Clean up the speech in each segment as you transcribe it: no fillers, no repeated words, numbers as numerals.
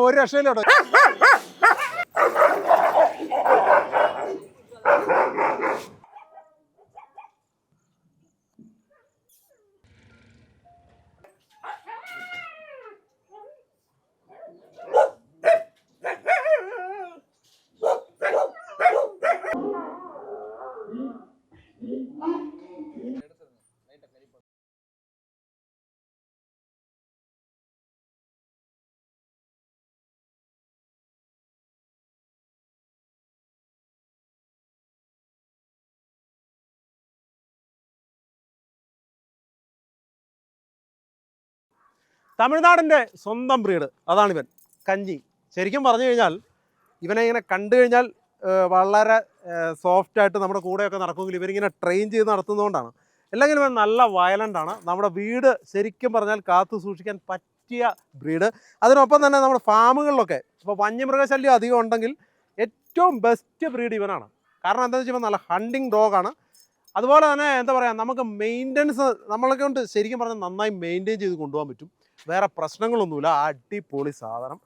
ഒരു രക്ഷയിലോട്ടോ. തമിഴ്നാടിൻ്റെ സ്വന്തം ബ്രീഡ് അതാണിവൻ, കഞ്ചി. ശരിക്കും പറഞ്ഞു കഴിഞ്ഞാൽ ഇവനെ ഇങ്ങനെ കണ്ടു കഴിഞ്ഞാൽ വളരെ സോഫ്റ്റായിട്ട് നമ്മുടെ കൂടെയൊക്കെ നടക്കുമെങ്കിൽ ഇവരിങ്ങനെ ട്രെയിൻ ചെയ്ത് നടത്തുന്നതുകൊണ്ടാണ്. അല്ലെങ്കിൽ ഇവൻ നല്ല വയലൻ്റ് ആണ്. നമ്മുടെ വീട് ശരിക്കും പറഞ്ഞാൽ കാത്തു സൂക്ഷിക്കാൻ പറ്റിയ ബ്രീഡ്. അതിനൊപ്പം തന്നെ നമ്മുടെ ഫാമുകളിലൊക്കെ ഇപ്പോൾ വന്യമൃഗശല്യം അധികം ഉണ്ടെങ്കിൽ ഏറ്റവും ബെസ്റ്റ് ബ്രീഡ് ഇവനാണ്. കാരണം എന്താണെന്ന് വെച്ചാൽ നല്ല ഹണ്ടിങ് ഡോഗാണ്. അതുപോലെ തന്നെ എന്താ പറയുക, നമുക്ക് മെയിൻ്റനൻസ് നമ്മളൊക്കെ കൊണ്ട് ശരിക്കും പറഞ്ഞാൽ നന്നായി മെയിൻറ്റെയിൻ ചെയ്ത് കൊണ്ടുപോകാൻ പറ്റും. വേറെ പ്രശ്നങ്ങളൊന്നുമില്ല, അടിപൊളി സാധനം.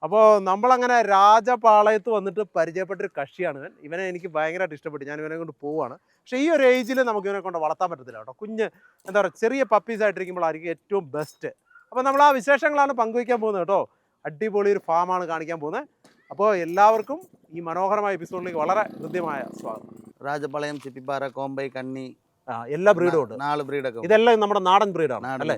അപ്പോൾ നമ്മളങ്ങനെ രാജപാളയത്ത് വന്നിട്ട് പരിചയപ്പെട്ടൊരു കക്ഷിയാണ് ഇവൻ. ഇവനെ എനിക്ക് ഭയങ്കരമായിട്ട് ഇഷ്ടപ്പെട്ടു. ഞാൻ ഇവനെ കൊണ്ട് പോവുകയാണ്. പക്ഷേ ഈ ഒരു ഏജിൽ നമുക്ക് ഇവനെ കൊണ്ട് വളർത്താൻ പറ്റത്തില്ല കേട്ടോ. കുഞ്ഞ് എന്താ പറയുക, ചെറിയ പപ്പീസായിട്ടിരിക്കുമ്പോഴായിരിക്കും ഏറ്റവും ബെസ്റ്റ്. അപ്പോൾ നമ്മൾ ആ വിശേഷങ്ങളാണ് പങ്കുവയ്ക്കാൻ പോകുന്നത് കേട്ടോ. അടിപൊളി ഒരു ഫാമാണ് കാണിക്കാൻ പോകുന്നത്. അപ്പോൾ എല്ലാവർക്കും ഈ മനോഹരമായ എപ്പിസോഡിലേക്ക് വളരെ ഹൃദ്യമായ സ്വാഗതം. രാജപാളയം, ചിപ്പിപ്പാറ, കോമ്പൈ, കന്നി, എല്ലാ ബ്രീഡും ഉണ്ട്. 4 ബ്രീഡൊക്കെ. ഇതെല്ലാം നമ്മുടെ നാടൻ ബ്രീഡാണ് അല്ലേ?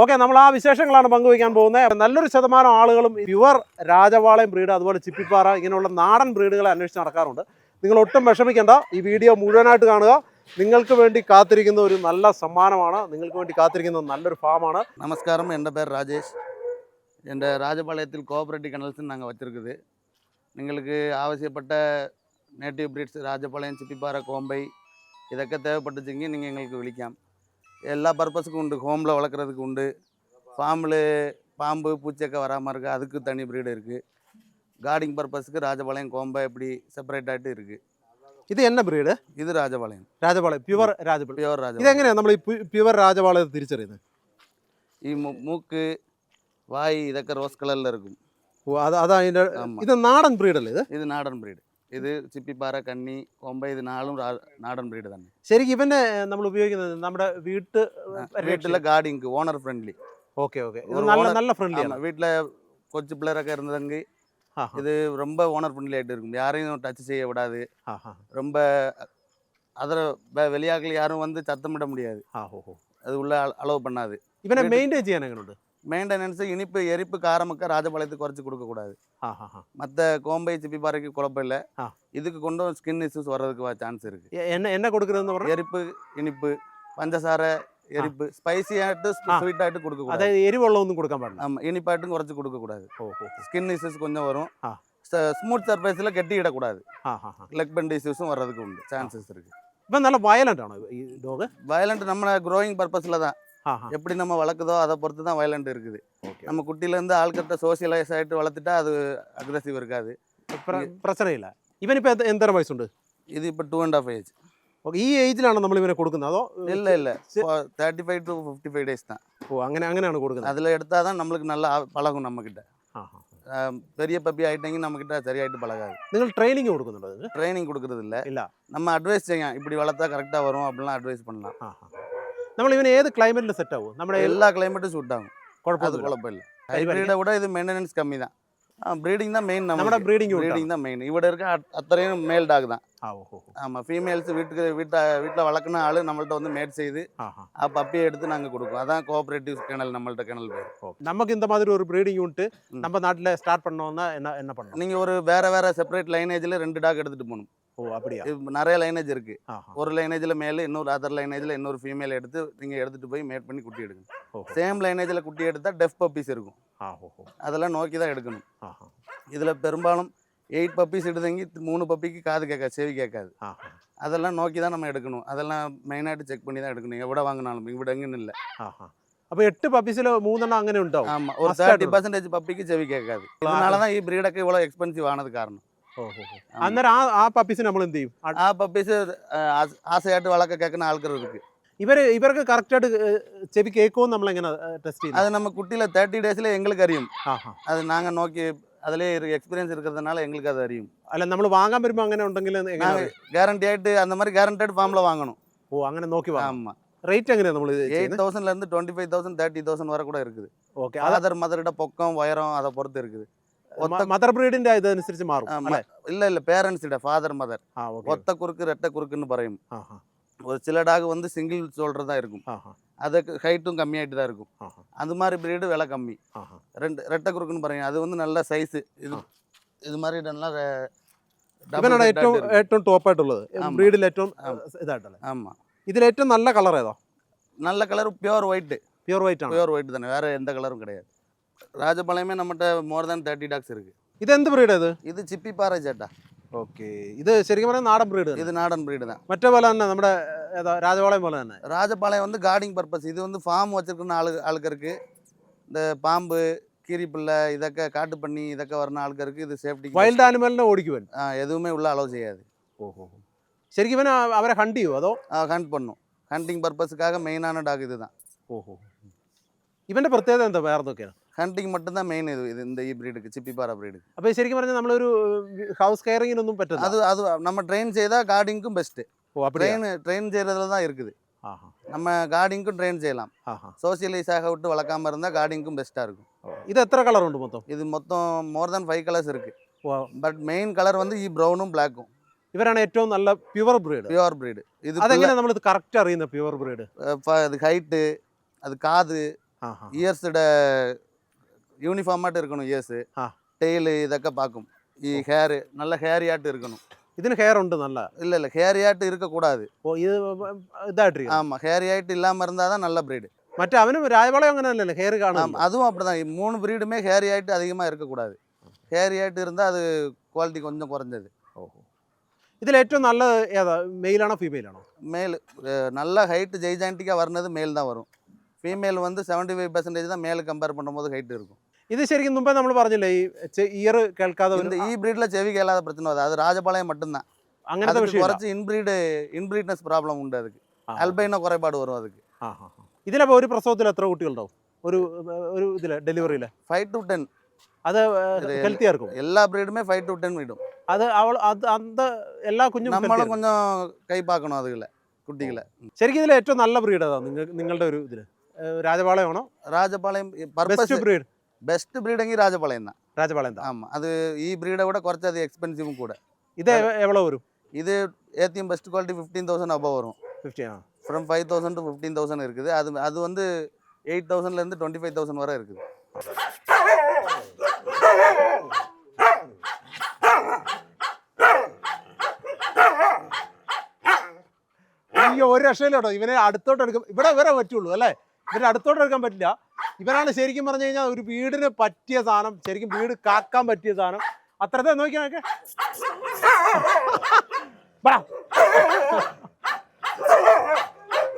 ഓക്കെ, നമ്മൾ ആ വിശേഷങ്ങളാണ് പങ്കുവയ്ക്കാൻ പോകുന്നത്. നല്ലൊരു ശതമാനം ആളുകളും പ്യുവർ രാജപാളയം ബ്രീഡ്, അതുപോലെ ചിപ്പിപ്പാറ, ഇങ്ങനെയുള്ള നാടൻ ബ്രീഡുകളെ അന്വേഷിച്ച് നടക്കാറുണ്ട്. നിങ്ങൾ ഒട്ടും വിഷമിക്കേണ്ട, ഈ വീഡിയോ മുഴുവനായിട്ട് കാണുക. നിങ്ങൾക്ക് വേണ്ടി കാത്തിരിക്കുന്ന ഒരു നല്ല സമ്മാനമാണ്, നിങ്ങൾക്ക് വേണ്ടി കാത്തിരിക്കുന്ന നല്ലൊരു ഫാമാണ്. நமஸ்காரம், என் பேர் ராஜேஷ். என் ராஜபாளையத்தில் கோஆபரேட்டிவ் கனல்ஸ் நாங்கள் வச்சுருக்குது. നിങ്ങൾക്ക് ആവശ്യപ്പെട്ട നേറ്റീവ് ബ്രീഡ്സ് രാജപാളയം, ചിപ്പിപ്പാറ, കോമ്പൈ ഇതൊക്കെ தேவைப்பட்டுச்சிங்க நீங்கள் எங்களுக்கு விളിക്കാം. எல்லா பர்பஸுக்கும் உண்டு. ஹோமில் வளர்க்குறதுக்கு உண்டு. ஃபார்மில் பாம்பு பூச்சிയൊക്കെ வராமல் இருக்குது, அதுக்கு தனி ப்ரீடு இருக்குது. கார்டிங் பர்பஸுக்கு ராஜபாளையம், கோம்பை இப்படி செப்பரேட் ஆகிட்டு இருக்குது. ഇത് എന്ന ബ്രീഡ്? ഇത് രാജപാളയം. രാജപാളയം പ്യുവർ രാജപാളയം. പ്യുവർ രാജപാളയം. ഇതെങ്ങനെയാണ് നമ്മൾ ഈ പ്യുവർ രാജപാളയം തിരിച്ചറിയുന്നത്? ഈ മൂക്ക്, വായി ഇതൊക്കെ റോസ് കളറിൽ இருக்கும். ഓ, അതാ അതിൻ്റെ. ഇത് നാടൻ ബ്രീഡല്ലേ? ഇത് നാടൻ ബ്രീഡ്. ഇത് ചിപ്പിപ്പാറ, കന്നി, കോമ്പൈ, ഇത് നാടൻ ബ്രീഡ് തന്നെ. ശരിക്കും ഇവനെ നമ്മൾ ഉപയോഗിക്കുന്നത് നമ്മുടെ വീട്ടിലെ guarding, owner friendly. Okay okay, നല്ല നല്ല ഫ്രണ്ട്ലി ആണ്. வீட்டில் கொச்சு பிள்ளைரൊക്കെ இருந்ததங்க இது ரொம்ப ஓனர் ஃப்ரெண்ட்லி ஆகிட்டு இருக்கும். யாரையும் டச் செய்ய விடாது. ரொம்ப அதில் வெளியாக்கள் யாரும் வந்து சத்தமிட முடியாது. அது உள்ள அலோவ் பண்ணாது. இவனை மெயின்டைன் செய்ய எங்களுണ്ട്. மெயின்டெனன்ஸு இனிப்பு, எரிப்பு, காரமக்க ராஜபாளையத்துக்கு குறைச்சி கொடுக்கக்கூடாது. மற்ற கோம்பை, சிப்பிப்பாறைக்கு குழப்பம் இல்லை. இதுக்கு கொண்டும் ஸ்கின் இஷ்யூஸ் வர்றதுக்கு சான்ஸ் இருக்குது. என்ன கொடுக்குறதுன்னு சொல்கிறேன்? எரிப்பு, இனிப்பு, பஞ்சசாரை, எரிப்பு, ஸ்பைசியாகிட்டு ஸ்வீட்டாகிட்டு கொடுக்கக்கூடாது. அதாவது எரிவெள்ளம் கொடுக்க மாட்டேன். ஆமாம், இனிப்பாட்டும் குறைச்சி கொடுக்கக்கூடாது. ஸ்கின் இஷ்யூஸ் கொஞ்சம் வரும். ஸ்மூத் சர்ஃபேஸில் கெட்டிக்கிடக்கூடாது. லெக் பெண்ட் இஷ்யூஸும் வர்றதுக்கு உண்டு, சான்சஸ் இருக்குது. இப்போ நல்ல வயலண்ட் ஆனோ ഈ ഡോഗ്? வயலண்ட் நம்ம க்ரோயிங் பர்பஸில் தான். எப்படி நம்ம வளர்க்குதோ அதை பொறுத்து தான் வயலண்ட் இருக்குது. நம்ம குட்டியிலேருந்து ஆள்கிட்ட சோசியலைஸ் ஆகிட்டு வளர்த்துட்டா அது அக்ரெசிவ் இருக்காது, பிரச்சனை இல்லை. ഇവനിപ്പോൾ എന്തര വയസ്സുണ്ട്? ഇത് ഇപ്പോൾ 2.5 ഏജ്. ഓക്കെ, ഈ ഏജിലാണ് നമ്മൾ ഇവനെ കൊടുക്കുന്നത് അതോ? ഇല്ല 35 to 55 days தான். ഓ, അങ്ങനെയാണ് കൊടുക്കുന്നത്. அதில் எடுத்தால் தான் நம்மளுக்கு நல்லா பழகும். நம்மக்கிட்ட பெரிய பப்பி ஆகிட்டெങ്കിൽ நம்மக்கிட்ட சரியாயிட்டு பழகாது. നിങ്ങൾ ട്രെയിനിങ് കൊടുക്കുന്നുണ്ടോ? ட்ரைனிங் கொடுக்குறது இல்லை. நம்ம அட்வைஸ் செய்யலாம், இப்படி வளர்த்தா கரெக்டாக வரும் அப்படிலாம் அட்வைஸ் பண்ணலாம். നമ്മൾ ഇവന് ഏത് ക്ലൈമറ്റിൽ സെറ്റ് ആവും? നമ്മുടെ എല്ലാ ക്ലൈമറ്റും സൂട്ട് ആകും, കുഴപ്പമില്ല. ഹൈബ്രിഡെ വിட ഇത് മെയിൻ്റനൻസ് കമ്മി தான். ബ്രീഡിങ് தான் மெயின். നമ്മുടെ ബ്രീഡിങ് தான் மெயின். ഇവിടെ இருக்க அத்தனையும் மேல் டாக் தான். ஆமாம், ஃபீமேல்ஸ் வீட்டில் வளர்க்குன ஆள் நம்மள்ட்ட வந்து மேட் செய்து பப்பியை எடுத்து நாங்கள் கொடுப்போம். அதான் கோஆப்ரேட்டிவ் கிணல், நம்மள்ட்ட கிணல் பேர். நமக்கு இந்த மாதிரி ஒரு ப்ரீடிங் யூனிட் நம்ம நாட்டில் ஸ்டார்ட் பண்ணோம்னா என்ன பண்ணணும்? நீங்கள் ஒரு வேற செப்பரேட் லைனேஜில் 2 டாக் எடுத்துகிட்டு போகணும். ஓ, அப்படியா? நிறைய லைனேஜ் இருக்குது. ஒரு லைனேஜில் மேலே, இன்னொரு அதர் லைனேஜில் இன்னொரு ஃபீமேல் எடுத்து நீங்கள் எடுத்துகிட்டு போய் மேட் பண்ணி குட்டி எடுக்கணும். சேம் லைனேஜில் குட்டி எடுத்தால் டெஃப் பப்பீஸ் இருக்கும். அதெல்லாம் நோக்கி தான் எடுக்கணும். இதில் பெரும்பாலும் 8 பப்பீஸ் எடுத்தங்கி 3 பப்பிக்கு காது கேட்காது, செவி கேட்காது. அதெல்லாம் நோக்கி தான் நம்ம எடுக்கணும். அதெல்லாம் மெயினாയിട്ട് செக் பண்ணி தான் எடுக்கணும். எവിടെ வாங்கினாலும் ഇവിടെ എങ്ങനെ ഇല്ല. അപ്പോൾ 8 പപ്പീസിൽ 3 അങ്ങനെ ഉണ്ടാവും. ஆமாம், ஒரு 30% പപ്പിക്ക് ചെവി കേൾക്കാது. இதனால தான் ഈ ബ്രീഡൊക്കെ ഇவ்வளோ എക്സ്പെൻസീവ് ആണത് കാരണം. അന്നേരം ആ പപ്പീസിന് നമ്മൾ എന്ത് ചെയ്യും? ആ പപ്പീസ് ആസയായിട്ട് വളക്കെ കേൾക്കുന്ന ആൾക്കാർ ഇருக்கு. ഇവർക്ക് കറക്റ്റായിട്ട് ചെവി കേൾക്കുമോ? നമ്മൾ എങ്ങനെ ടെസ്റ്റ് ചെയ്യും? അത് நம்ம குட்டியில் 30 days எங்களுக்கு அறியும். அது நாங்கள் நோக்கி அதிலே எக்ஸ்பீரியன்ஸ் இருக்கிறதுனால எங்களுக்கு அது அறியும். അല്ല നമ്മൾ വാങ്ങാൻ വരുമ്പോൾ അങ്ങനെ ഉണ്ടെങ്കിൽ എങ്ങനെ நாங்கள் கேரண்டி ஆகிட்டு அந்த மாதிரி கேரண்டட் ஃபார்மில் வாங்கணும். ഓ അങ്ങനെ നോക്കി വാങ്ങാം. ஆமாம். റേറ്റ് എങ്ങനെയാണ് നമ്മൾ ചെയ്യുന്നത്? 8,000லேருந்து 25,000 30,000 வரை கூட இருக்குது. ഓക്കെ. ஃபாதர் மதரோட பொக்கம் உயரம் அதை பொறுத்து இருக்குது. മദർ ബ്രീഡിന്റെ ഇതനുസരിച്ച് മാറും അല്ലേ? இல்லை பேரண்ட்ஸிட ஃபாதர் மதர் ആ ഓക്കെ. ஒத்த குறுக்கு ரெட்டை குறுக்குன்னு പറയും. ആ ആ ஒரு சில டாக் வந்து சிங்கிள் ஷோல்டர் தான் இருக்கும். ആ ആ அதுக்கு ஹைட்டும் கம்மியாகிட்டு தான் இருக்கும். ആ அது மாதிரி பிரீடு விலை கம்மி. ആ ரெட்டை குறுக்குன்னு പറയും. அது வந்து நல்ல சைஸு. இது மாதிரி நல்லா ഇവനാണ് ഏറ്റവും ടോപ്പ് ആയിട്ടുള്ളത് ബ്രീഡിൽ ഏറ്റവും ഇതായിട്ടല്ലേ? ஆமாம். ഇതിൽ ഏറ്റവും നല്ല കളർ ഏതാ? நல்ல colour pure white. Pure white ആണ്. பியூர் ஒயிட் தானே, வேறு எந்த கலரும் கிடையாது. ராஜபாளையமே நம்மகிட்ட மோர் தேன் 30 டாக்ஸ் இருக்குது. ഇതെന്ത് ബ്രീഡ് ഇത്? இது சிப்பி பாறை சேட்டா. ഓക്കെ. ഇത് ശരിക്കും പറഞ്ഞാൽ നാടൻ ബ്രീഡ്. இது நாடன் பிரீடு தான். മറ്റേ പോലെ തന്നെ നമ്മുടെ ഏതാ രാജപാളയം പോലെ തന്നെ. ராஜபாளையம் வந்து கார்டிங் பர்பஸ். இது வந்து ஃபார்ம் வச்சிருக்கணும் ஆளுக்கருக்கு. இந்த பாம்பு கீரிப்பிள்ளை இதொക്കെ காட்டு பண்ணி இதொക്കെ വരുന്ന ആൾക്കാർക്ക് ഇത് സേഫ്റ്റി. വൈൽഡ് ആനിമലിനെ ഓടിക്കുവൻ எதுவுமே உள்ள அலோவ் செய்யாது. ഓഹോ. ശരിക്കും ഇവൻ അവരെ ഹണ്ട് ചെയ്യുമോ അതോ? ஹண்ட் பண்ணும். ஹண்டிங் பர்பஸுக்காக மெயினான டாக் இது தான். ഓഹോ. ഇവന്റെ പ്രത്യേകത എന്താ വേറെ എന്തൊക്കെയാണ്? ஹண்டிங் மட்டும்தான் மெயின். இது இந்த ബ്രീഡുக்கு ചിപ്പിപ്പാറ ബ്രീഡുக்கு. അപ്പോൾ ശരിക്കും പറഞ്ഞാൽ നമ്മളൊരു ഹൗസ് കെയറിങ്ങിനൊന്നും പറ്റില്ല. அது நம்ம ட்ரெயின் செய்தால் கார்டிங்க்கும் பெஸ்ட்டு. ഓ அப்படியே. ட்ரெயின் செய்கிறதுல தான் இருக்குது. ஆஹா. நம்ம கார்டிங்க்கும் ட்ரெயின் செய்யலாம். ஆஹா. சோசியலைஸாக விட்டு வளர்க்காம இருந்தால் கார்டிங்க்கும் பெஸ்ட்டாக இருக்கும். இது எத்தனை கலர் ഉണ്ട് മൊത്തം? இது மொத்தம் மோர் தென் 5 கலர்ஸ் இருக்குது. ഓ. பட் மெயின் கலர் வந்து ഈ ബ്രൗണും ബ്ലാക്കും. ഇവരാണ് ഏറ്റവും നല്ല പ്യുവർ ബ്രീഡ്. Pure breed. ഇത് അതെങ്ങനെ നമ്മൾ ഇത് കറക്റ്റ് അറിയുന്ന പ്യുവർ ബ്രീഡ്? அது ஹைட்டு, அது காது, ഇയേഴ്സിட യൂണിഫോമായിട്ട് ഇരിക്കണം. ഇയേഴ്സ്, ടെയിൽ ഇതൊക്കെ പാക്കും. ഈ ഹെയർ നല്ല ഹെയറി ആയിട്ട് ഇരിക്കണം. ഇതിന് ഹെയർ ഉണ്ട് നല്ല? இல்லை ஹேரி ஆகிட்டு இருக்கக்கூடாது. ഓ ഇത് ഇതായിട്ട്. ஆமாம், ஹேரி ஆகிட்டு இல்லாமல் இருந்தால் தான் நல்ல ബ്രീഡ്. മറ്റേ അവനും രാജപാളയം അങ്ങനെ അല്ലല്ലോ ഹെയർ കാണാം. அதுவும் அப்படி தான். 3 ப்ரீடுமே ஹேரி ஆகிட்டு அதிகமாக இருக்கக்கூடாது. ஹேரி ஆகிட்டு இருந்தால் அது குவாலிட்டி கொஞ்சம் குறைஞ்சது. ഓഹോ. ഇതിൽ ഏറ്റവും നല്ല ഏതാ, മെയിലാണോ ഫീമെയിലാണോ? மேல் நல்ல ஹைட்டு ஜெய்ஜாண்டிக்காக வர்றது மேல் தான் வரும். ஃபீமேல் வந்து 75% தான் மேலே கம்பேர் பண்ணும்போது ஹைட் இருக்கும். ഇത് ശരിക്കും മുമ്പേ നമ്മൾ പറഞ്ഞില്ലേ ഈ ഇയർ കേൾക്കാതെ ഈ ബ്രീഡിൽ ചെവി കേൾക്കാതെ പ്രശ്നം വരും. അത് രാജപാളയം மட்டும்தான். അങ്ങനത്തെ വിഷയം കുറച്ച് ഇൻബ്രീഡ്നെസ് പ്രോബ്ലം ഉണ്ട്. അതുക്ക് ആൽബൈനോ കുറേപാട് വരും. അതുക്ക് ഇതിലപ്പോൾ ഒരു പ്രസവത്തിൽ എത്ര കുട്ടികളുണ്ടാവും ഒരു ഇതിൽ ഡെലിവറിയിൽ? 5 to 10. അത് ഹെൽത്തി ആയിരിക്കും. എല്ലാ ബ്രീഡുമേ 5 to 10 വിടും. അത് അത് എല്ലാ കുഞ്ഞും നമ്മളും കൊഞ്ചം കൈപ്പാക്കണം അതുകളെ കുട്ടികളെ. ശരിക്കും ഇതിൽ ഏറ്റവും നല്ല ബ്രീഡ് ഏതാ നിങ്ങളുടെ ഒരു ഇതിൽ? രാജപാളയമാണോ? Rajapalayam best breed. ബെസ്റ്റ് ബ്രീഡെങ്കിൽ രാജപാളയം தான். രാജപാളയം தான். ஆமாம். அது ഈ ബ്രീഡை விட കുറച്ചത് എക്സ്പെൻസീവും കൂടെ. ഇത് എവ്വളോ വരും? இது ஏத்தியும் பெஸ்ட் குவாலிட்டி 15,000 above வரும். 50. ஃப்ரம் 5,000 to 15,000 இருக்குது. அது வந்து 8,000லேருந்து 25,000 வரை இருக்குது. അയ്യോ ഒരു രക്ഷയില്ല കേട്ടോ. ഇവനെ അടുത്തോട്ട് എടുക്കും. ഇവിടെ വരെ പറ്റുള്ളൂ അല്ലേ? ഇവരെ അടുത്തോട്ട് എടുക്കാൻ പറ്റില്ല. ഇവനാണ് ശരിക്കും പറഞ്ഞു കഴിഞ്ഞാൽ ഒരു വീടിന് പറ്റിയ സാധനം. ശരിക്കും വീട് കാക്കാൻ പറ്റിയ സാധനം. അത്രത്തെ നോക്കിയാണൊക്കെ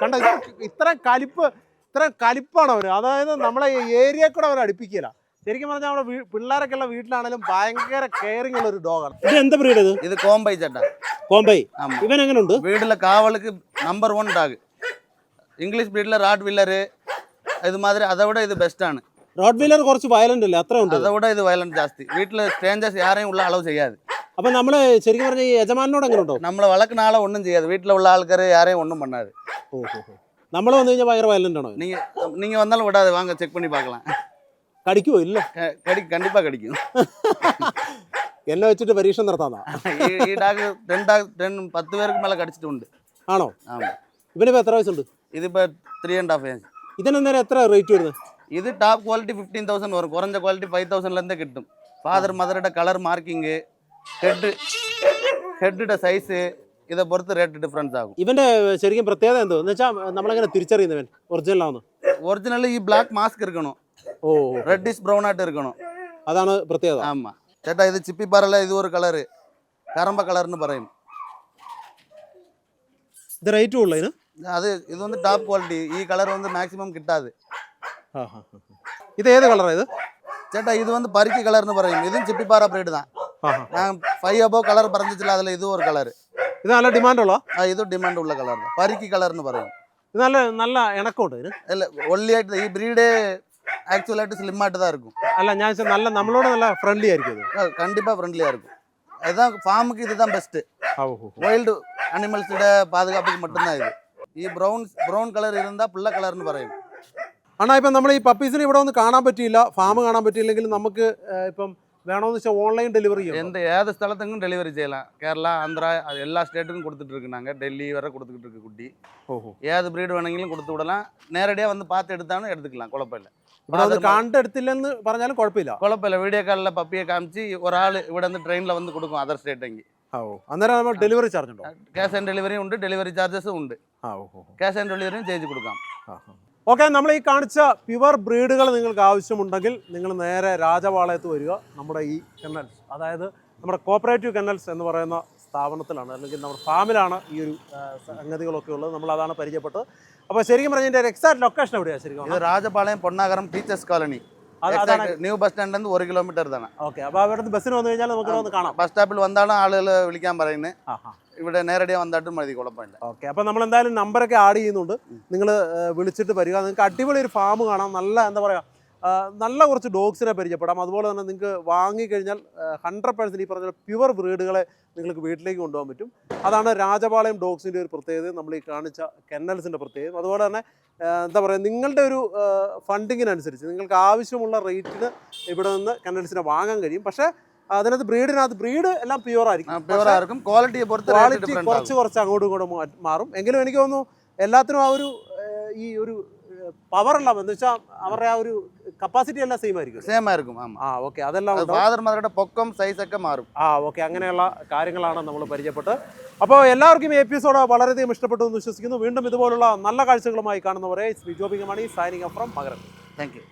കണ്ടോ? ഇത്ര കലിപ്പാണ് അവന്. അതായത് നമ്മളെ ഏരിയ കൂടെ അവനെ അടുപ്പിക്കില്ല. ശരിക്കും പറഞ്ഞാൽ നമ്മുടെ പിള്ളേരൊക്കെ ഉള്ള വീട്ടിലാണെങ്കിലും ഭയങ്കര കെയറിംഗ് ഉള്ള ഒരു ഡോഗാണ്. ഇത് എന്താ ബ്രീഡ്? ഇത് കോംബൈ ചേട്ടാ. കോംബൈ. ഇവൻ എങ്ങനെയുണ്ട്? വീട്ടിലെ കാവലുക്ക് നമ്പർ 1 டாக். ഇംഗ്ലീഷ് ബ്രീഡിലെ റാട്ട് വില്ലർ ഇത് മാതിരി അതോടെ ഇത് ബെസ്റ്റാണ്. റോഡ് വീലർ കുറച്ച് വയലന്റ് അല്ലേ? അത്ര ഉണ്ട്. അതോടെ ഇത് വയലന്റ് ജാസ്തി. വീട്ടിൽ സ്ട്രേഞ്ചേഴ്സ് ആരെയും ഉള്ള അലവ് ചെയ്യാതെ. അപ്പം നമ്മൾ ശരിക്കും പറഞ്ഞാൽ ഈ യജമാനോട് എങ്ങനെ ഉണ്ടോ? നമ്മളെ വളക്കുന്ന ആളെ ഒന്നും ചെയ്യാതെ. വീട്ടിലുള്ള ആൾക്കാർ ആരെയും ഒന്നും பண்ணாது. ഓഹോ. നമ്മൾ വന്നു കഴിഞ്ഞാൽ ഭയങ്കര വയലന്റ് ആണോ? நீங்கள் வந்தாலும் விடாது. வாங்க செக் பண்ணி பார்க்கலாம். കടിക്കുമോ? ഇല്ല, കണ്ടിപ്പാ കടിക്കും. എന്നെ വെച്ചിട്ട് പരീക്ഷ നടത്താന്നാ? ഈ டாக் 10 പേർക്ക് മേലെ കടിച്ചിട്ടുണ്ട്. ആണോ? ആമാ. ഇവനിപ്പോൾ എത്ര വയസ്സുണ്ട്? ഇതിപ്പോൾ 3.5 years. ഇതിനെന്നേരം എത്ര റേറ്റ് വരുന്നത്? ഇത് டாப் ക്വാളിറ്റി 15,000 വരും. കുറഞ്ഞ ക്വാളിറ്റി 5,000லேருந்தே കിട്ടും. ഫാദർ മദറുടെ കളർ മാർക്കിങ്, ഹെഡിന്റെ സൈസ് ഇതെ പൊറുത്ത് റേറ്റ് ഡിഫറൻസ് ആകും. ഇവന്റെ ശരിക്കും പ്രത്യേകത എന്തോ എന്ന് വെച്ചാൽ നമ്മളെങ്ങനെ തിരിച്ചറിയുന്നവൻ ഒറിജിനൽ ആവുന്നു? ഒറിജിനൽ ഈ ബ്ലാക്ക് മാസ്ക് ഇരിക്കണം. ഓ, റെഡിഷ് ബ്രൗൺ ആയിട്ട് ഇരിക്കണം. അതാണ് പ്രത്യേകത. ആമാ ചേട്ടാ. ഇത് ചിപ്പിപ്പാറല്ല. ഇത് ഒരു കളറ് കറമ്പ കളർന്ന് പറയും. ഇത് റേറ്റ് ഉള്ളൂ ഇതിന്? ഇത് വന്ന് டாப் ക്വാളിറ്റി. ഈ കളർ വന്ന് മാക്സിമം കിട്ടാതെ. ഇത് ഏത് കളറാണ് ഇത് ചേട്ടാ? ഇത് വന്ന് പരുക്കി കളർന്ന് പറയും. ഇതും ചിപ്പിപ്പാറ ബ്രീഡ് தான். ഞാൻ 5 above കളർ പറഞ്ഞിട്ടില്ല. അതിൽ ഇത് ഒരു കളർ. ഇത് നല്ല ഡിമാൻഡുള്ള? ഇത് ഡിമാൻഡ് ഉള്ള കളർ. പരുക്കി കളർന്ന് പറയും. ഇത് നല്ല ഇണക്കമുണ്ട് ഇതിന്. അല്ല, ഒള്ളിയായിട്ട് ഈ ബ്രീഡ് ஆக்சுவலாட்டு ஸ்லிம்மாட்டு தான் இருக்கும். അല്ല ഞാൻ വെച്ചാൽ നല്ല നമ്മളോട് നല്ല ഫ്രണ്ട്ലി ആയിരിക്കും ഇത്. கண்டிப்பாக ஃப்ரெண்ட்லியாக இருக்கும். இதுதான் ஃபார்முக்கு இதுதான் பெஸ்ட்டு. ഓഹോ வைல்டு அனிமல்ஸோட பாதுகாப்புக்கு மட்டும்தான் இது. ഈ ബ്രൗൺ കളർ இருந்தால் പിള്ള കളർന്ന് പറയും. അണ്ണാ ഇപ്പം നമ്മൾ ഈ പപ്പീസിനെ ഇവിടെ ഒന്ന് കാണാൻ പറ്റിയില്ല, ഫാം കാണാൻ പറ്റിയില്ലെങ്കിൽ നമുക്ക് ഇപ്പം വേണമെന്ന് വെച്ചാൽ ഓൺലൈൻ ഡെലിവറി ചെയ്യാം. ഏത് സ്ഥലത്തെങ്കിലും ഡെലിവറി ചെയ്യலாம். കേരള, ആന്ധ്ര എല്ലാ സ്റ്റേറ്റുக்கும் கொடுத்துட்டு இருக்கு. நாங்கள் டெல்லி வரை கொடுத்துக்கிட்டு இருக்கு குட்டி. ഓഹോ ഏത് ബ്രീഡ് വേണമെങ്കിലും കൊടുത്തു വിടலாம். നേരടിயாக വന്ന് പാത്ത് എടുത്താണ് എടുத்துக்கலாம், കുഴപ്പമില്ല. ഇവിടെ ഒന്ന് കണ്ടെടുത്തില്ലെന്ന് പറഞ്ഞാലും കുഴപ്പമില്ല. കുഴപ്പമില്ല. വീഡിയോ കോളിലെ പപ്പിയെ കാണിച്ച് ഒരാൾ ഇവിടെ നിന്ന് ട്രെയിനിൽ വന്ന് കൊടുക്കും അതർ സ്റ്റേറ്റെങ്കിൽ. ഓ അന്നേരം നമ്മൾ ഡെലിവറി ചാർജ് ഉണ്ടോ? ക്യാഷ് ഓൺ ഡെലിവറി ഉണ്ട്, ഡെലിവറി ചാർജസും ഉണ്ട്. ക്യാഷ് ഓൺ ഡെലിവറിയും ചെയ്ത് കൊടുക്കാം. ഓക്കെ, നമ്മൾ ഈ കാണിച്ച പ്യുവർ ബ്രീഡുകൾ നിങ്ങൾക്ക് ആവശ്യമുണ്ടെങ്കിൽ നിങ്ങൾ നേരെ രാജപാളയത്ത് വരിക. നമ്മുടെ ഈ കെന്നൽസ്, അതായത് നമ്മുടെ കോപ്പറേറ്റീവ് കെന്നൽസ് എന്ന് പറയുന്ന സ്ഥാപനത്തിലാണ്, അല്ലെങ്കിൽ നമ്മുടെ ഫാമിലാണ് ഈ ഒരു സംഗതികളൊക്കെ ഉള്ളത്. നമ്മൾ അതാണ് പരിചയപ്പെട്ടത്. അപ്പോൾ ശരിക്കും പറഞ്ഞാൽ ഇതിൻ്റെ എക്സാക്ട് ലൊക്കേഷൻ എവിടെയാണ് ശരിക്കും? ഇത് Rajapalayam Ponnakaram teachers colony, new bus സ്റ്റാൻഡിൽ നിന്ന് 1 കിലോമീറ്റർ തന്നെ. ഓക്കെ, അപ്പോൾ അവിടെ ബസ്സിന് വന്നു കഴിഞ്ഞാൽ നമുക്ക് ഒന്ന് കാണാം. ബസ് സ്റ്റോപ്പിൽ വന്നാണ് ആളുകൾ വിളിക്കാൻ പറയുന്നത്. ഇവിടെ നേരടിயாக വന്നിട്ടും മതി, കുഴപ്പമില്ല. ഓക്കെ, അപ്പോൾ നമ്മൾ എന്തായാലും നമ്പറൊക്കെ ആഡ് ചെയ്യുന്നുണ്ട്. നിങ്ങൾ വിളിച്ചിട്ട് വരിക. നിങ്ങൾക്ക് അടിപൊളി ഒരു ഫാം കാണാം. നല്ല എന്താ പറയുക, നല്ല കുറച്ച് ഡോഗ്സിനെ പരിചയപ്പെടാം. അതുപോലെ തന്നെ നിങ്ങൾക്ക് വാങ്ങിക്കഴിഞ്ഞാൽ 100% ഈ പറഞ്ഞ പ്യുവർ ബ്രീഡുകളെ നിങ്ങൾക്ക് വീട്ടിലേക്ക് കൊണ്ടുപോകാൻ പറ്റും. അതാണ് രാജപാളയം ഡോഗ്സിൻ്റെ ഒരു പ്രത്യേകത, നമ്മൾ ഈ കാണിച്ച കെന്നൽസിൻ്റെ പ്രത്യേകത. അതുപോലെ തന്നെ എന്താ പറയുക, നിങ്ങളുടെ ഒരു ഫണ്ടിങ്ങിനനുസരിച്ച് നിങ്ങൾക്ക് ആവശ്യമുള്ള റേറ്റിന് ഇവിടെ നിന്ന് കെന്നൽസിനെ വാങ്ങാൻ കഴിയും. പക്ഷേ അതിനകത്ത് ബ്രീഡ് എല്ലാം പ്യുവർ ആയിരിക്കും. ക്വാളിറ്റി കുറച്ച് അങ്ങോട്ടും ഇങ്ങോട്ടും മാറും. എങ്കിലും എനിക്ക് തോന്നുന്നു എല്ലാത്തിനും ആ ഒരു ഈ ഒരു പവർ എല്ലാം എന്ന് വെച്ചാൽ അവരുടെ ആ ഒരു കപ്പാസിറ്റി എല്ലാം സെയിം ആയിരിക്കും. ഓക്കെ, അതെല്ലാം ഫാദർമാരുടെ പൊക്കം സൈസൊക്കെ മാറും. ഓക്കെ, അങ്ങനെയുള്ള കാര്യങ്ങളാണ് നമ്മൾ പരിചയപ്പെട്ടത്. അപ്പോൾ എല്ലാവർക്കും ഈ എപ്പിസോഡ് വളരെയധികം ഇഷ്ടപ്പെട്ടു എന്ന് വിശ്വസിക്കുന്നു. വീണ്ടും ഇതുപോലുള്ള നല്ല കാഴ്ചകളുമായി കാണുന്നവരെ ജോബിംഗ് മണി signing from Makaram. Thank you.